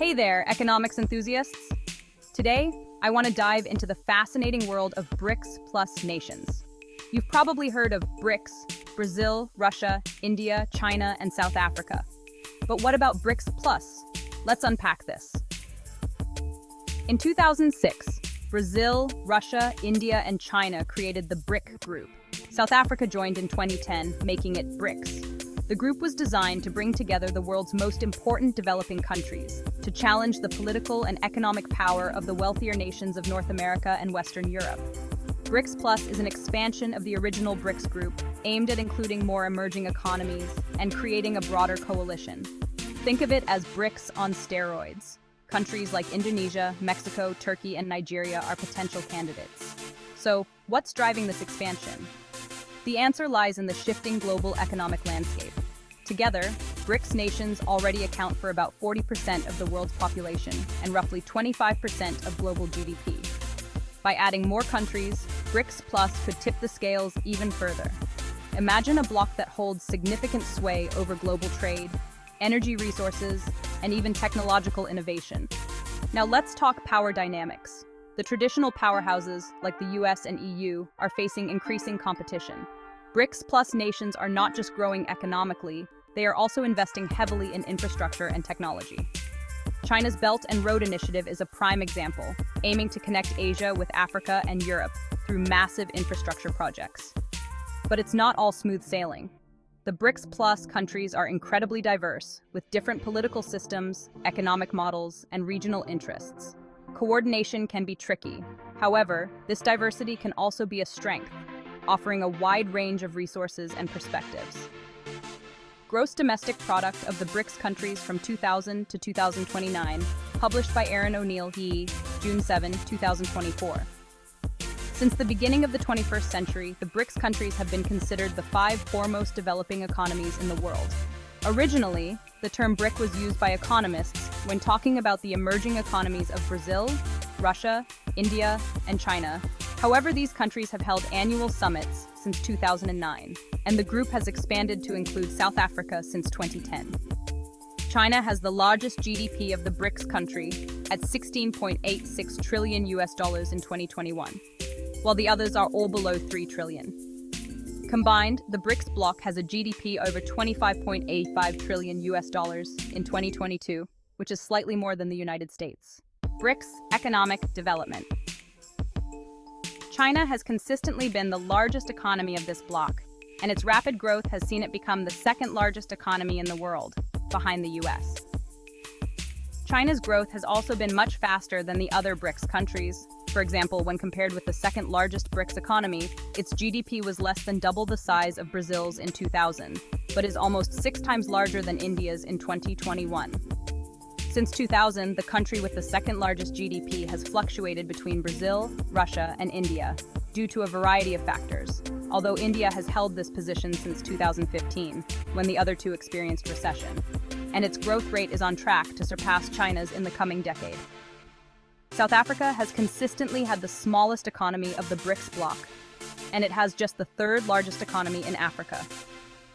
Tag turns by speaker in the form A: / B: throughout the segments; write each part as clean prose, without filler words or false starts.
A: Hey there, economics enthusiasts! Today, I want to dive into the fascinating world of BRICS plus nations. You've probably heard of BRICS, Brazil, Russia, India, China, and South Africa. But what about BRICS plus? Let's unpack this. In 2006, Brazil, Russia, India, and China created the BRIC group. South Africa joined in 2010, making it BRICS. The group was designed to bring together the world's most important developing countries, to challenge the political and economic power of the wealthier nations of North America and Western Europe. BRICS Plus is an expansion of the original BRICS group, aimed at including more emerging economies and creating a broader coalition. Think of it as BRICS on steroids. Countries like Indonesia, Mexico, Turkey, and Nigeria are potential candidates. So, what's driving this expansion? The answer lies in the shifting global economic landscape. Together, BRICS nations already account for about 40% of the world's population and roughly 25% of global GDP. By adding more countries, BRICS Plus could tip the scales even further. Imagine a bloc that holds significant sway over global trade, energy resources, and even technological innovation. Now let's talk power dynamics. The traditional powerhouses, like the US and EU, are facing increasing competition. BRICS Plus nations are not just growing economically, they are also investing heavily in infrastructure and technology. China's Belt and Road Initiative is a prime example, aiming to connect Asia with Africa and Europe through massive infrastructure projects. But it's not all smooth sailing. The BRICS Plus countries are incredibly diverse, with different political systems, economic models, and regional interests. Coordination can be tricky. However, this diversity can also be a strength, offering a wide range of resources and perspectives. Gross Domestic Product of the BRICS countries from 2000 to 2029, published by Aaron O'Neill, June 7, 2024. Since the beginning of the 21st century, the BRICS countries have been considered the 5 foremost developing economies in the world. Originally, the term BRIC was used by economists when talking about the emerging economies of Brazil, Russia, India, and China. However, these countries have held annual summits since 2009, and the group has expanded to include South Africa since 2010. China has the largest GDP of the BRICS country at $16.86 trillion in 2021, while the others are all below $3 trillion. Combined, the BRICS bloc has a GDP over $25.85 trillion in 2022, which is slightly more than the United States. BRICS economic development. China has consistently been the largest economy of this bloc, and its rapid growth has seen it become the second largest economy in the world, behind the US. China's growth has also been much faster than the other BRICS countries. For example, when compared with the second largest BRICS economy, its GDP was less than double the size of Brazil's in 2000, but is almost 6 times larger than India's in 2021. Since 2000, the country with the second largest GDP has fluctuated between Brazil, Russia, and India due to a variety of factors, although India has held this position since 2015, when the other two experienced recession, and its growth rate is on track to surpass China's in the coming decade. South Africa has consistently had the smallest economy of the BRICS bloc, and it has just the 3rd largest economy in Africa.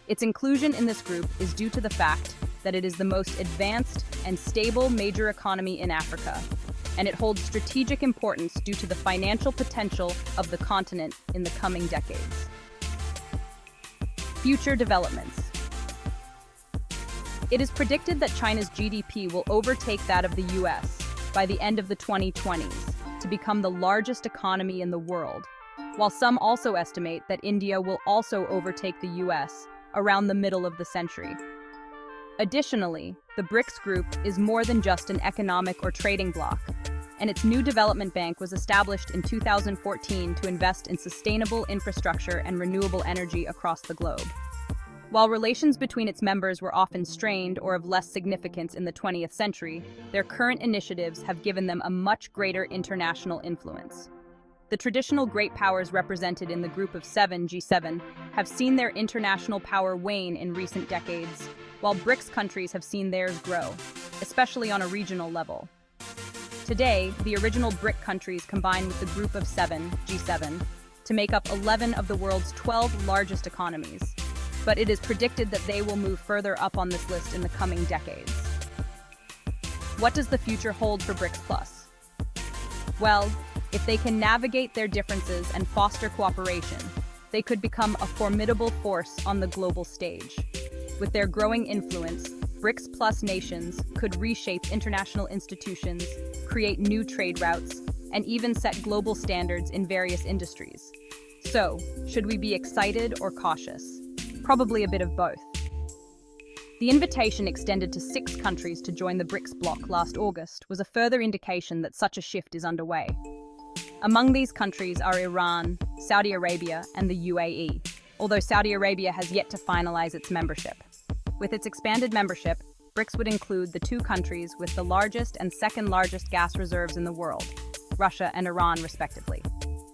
A: Its inclusion in this group is due to the fact that it is the most advanced and stable major economy in Africa, and it holds strategic importance due to the financial potential of the continent in the coming decades. Future developments. It is predicted that China's GDP will overtake that of the US by the end of the 2020s to become the largest economy in the world, while some also estimate that India will also overtake the US around the middle of the century. Additionally, the BRICS group is more than just an economic or trading bloc, and its new development bank was established in 2014 to invest in sustainable infrastructure and renewable energy across the globe. While relations between its members were often strained or of less significance in the 20th century, their current initiatives have given them a much greater international influence. The traditional great powers represented in the Group of 7, G7, have seen their international power wane in recent decades, while BRICS countries have seen theirs grow, especially on a regional level. Today, the original BRIC countries combine with the Group of 7, G7, to make up 11 of the world's 12 largest economies, but it is predicted that they will move further up on this list in the coming decades. What does the future hold for BRICS Plus? Well, if they can navigate their differences and foster cooperation, they could become a formidable force on the global stage. With their growing influence, BRICS Plus nations could reshape international institutions, create new trade routes, and even set global standards in various industries. So, should we be excited or cautious? Probably a bit of both. The invitation extended to 6 countries to join the BRICS bloc last August was a further indication that such a shift is underway. Among these countries are Iran, Saudi Arabia, and the UAE, although Saudi Arabia has yet to finalize its membership. With its expanded membership, BRICS would include the 2 countries with the largest and second largest gas reserves in the world, Russia and Iran respectively,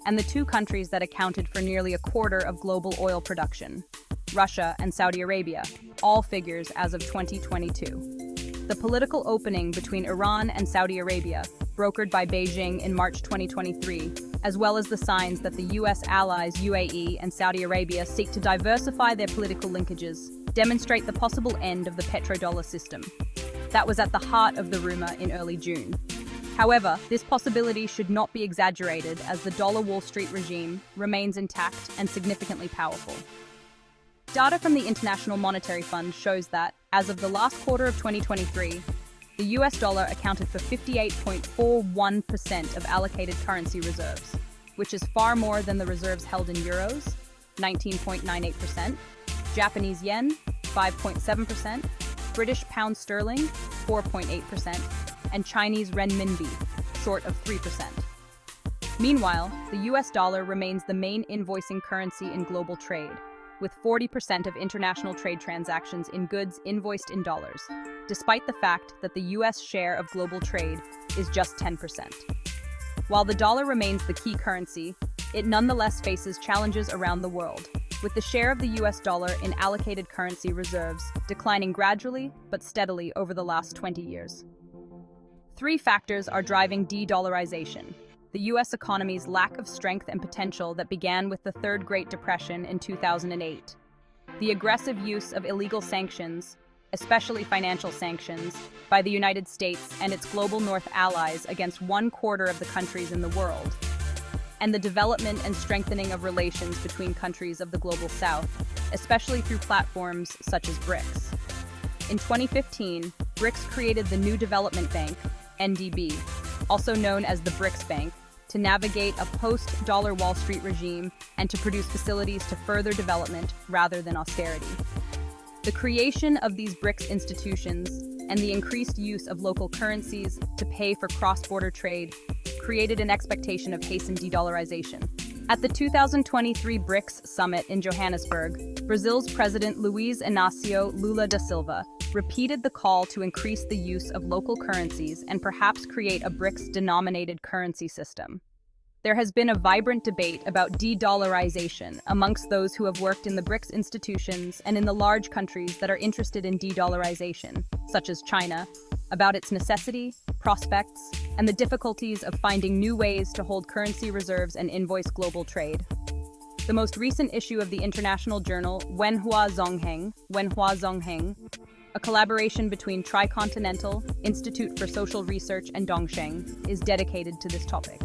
A: and the 2 countries that accounted for nearly a quarter of global oil production, Russia and Saudi Arabia, all figures as of 2022. The political opening between Iran and Saudi Arabia, brokered by Beijing in March 2023, as well as the signs that the U.S. allies UAE and Saudi Arabia seek to diversify their political linkages, demonstrate the possible end of the petrodollar system. That was at the heart of the rumor in early June. However, this possibility should not be exaggerated as the dollar Wall Street regime remains intact and significantly powerful. Data from the International Monetary Fund shows that, as of the last quarter of 2023, the US dollar accounted for 58.41% of allocated currency reserves, which is far more than the reserves held in euros, 19.98%, Japanese yen, 5.7%, British pound sterling, 4.8%, and Chinese renminbi, short of 3%. Meanwhile, the US dollar remains the main invoicing currency in global trade, with 40% of international trade transactions in goods invoiced in dollars, despite the fact that the US share of global trade is just 10%. While the dollar remains the key currency, it nonetheless faces challenges around the world, with the share of the US dollar in allocated currency reserves declining gradually but steadily over the last 20 years. 3 factors are driving de-dollarization: the U.S. economy's lack of strength and potential that began with the Third Great Depression in 2008, the aggressive use of illegal sanctions, especially financial sanctions, by the United States and its global North allies against 1/4 of the countries in the world, and the development and strengthening of relations between countries of the global South, especially through platforms such as BRICS. In 2015, BRICS created the New Development Bank, NDB, also known as the BRICS Bank, to navigate a post-dollar Wall Street regime and to produce facilities to further development rather than austerity. The creation of these BRICS institutions and the increased use of local currencies to pay for cross-border trade created an expectation of hastened de-dollarization. At the 2023 BRICS Summit in Johannesburg, Brazil's President Luiz Inácio Lula da Silva repeated the call to increase the use of local currencies and perhaps create a BRICS-denominated currency system. There has been a vibrant debate about de-dollarization amongst those who have worked in the BRICS institutions and in the large countries that are interested in de-dollarization, such as China, about its necessity, prospects, and the difficulties of finding new ways to hold currency reserves and invoice global trade. The most recent issue of the international journal Wenhua Zongheng, a collaboration between Tricontinental, Institute for Social Research, and Dongsheng, is dedicated to this topic.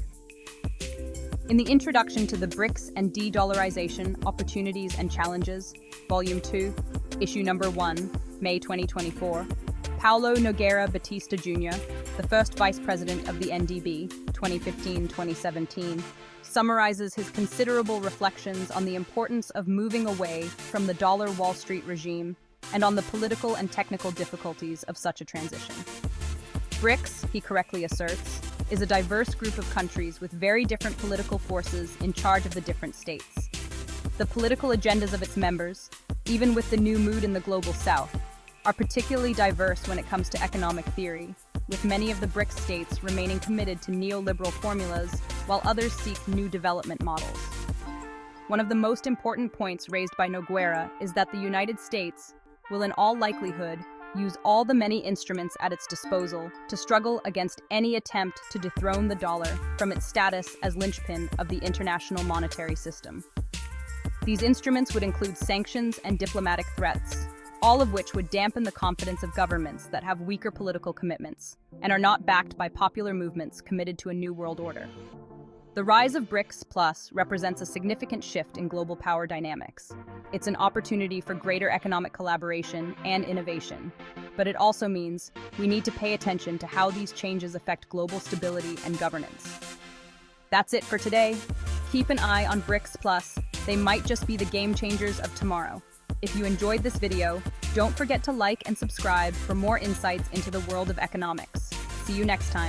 A: In the introduction to the BRICS and De-Dollarization, Opportunities and Challenges, Volume 2, Issue Number 1, May 2024, Paulo Nogueira Batista Jr., the first Vice President of the NDB, 2015-2017, summarizes his considerable reflections on the importance of moving away from the dollar Wall Street regime and on the political and technical difficulties of such a transition. BRICS, he correctly asserts, is a diverse group of countries with very different political forces in charge of the different states. The political agendas of its members, even with the new mood in the global South, are particularly diverse when it comes to economic theory, with many of the BRICS states remaining committed to neoliberal formulas while others seek new development models. One of the most important points raised by Nogueira is that the United States will in all likelihood use all the many instruments at its disposal to struggle against any attempt to dethrone the dollar from its status as linchpin of the international monetary system. These instruments would include sanctions and diplomatic threats, all of which would dampen the confidence of governments that have weaker political commitments and are not backed by popular movements committed to a new world order. The rise of BRICS Plus represents a significant shift in global power dynamics. It's an opportunity for greater economic collaboration and innovation, but it also means we need to pay attention to how these changes affect global stability and governance. That's it for today. Keep an eye on BRICS Plus. They might just be the game changers of tomorrow. If you enjoyed this video, don't forget to like and subscribe for more insights into the world of economics. See you next time.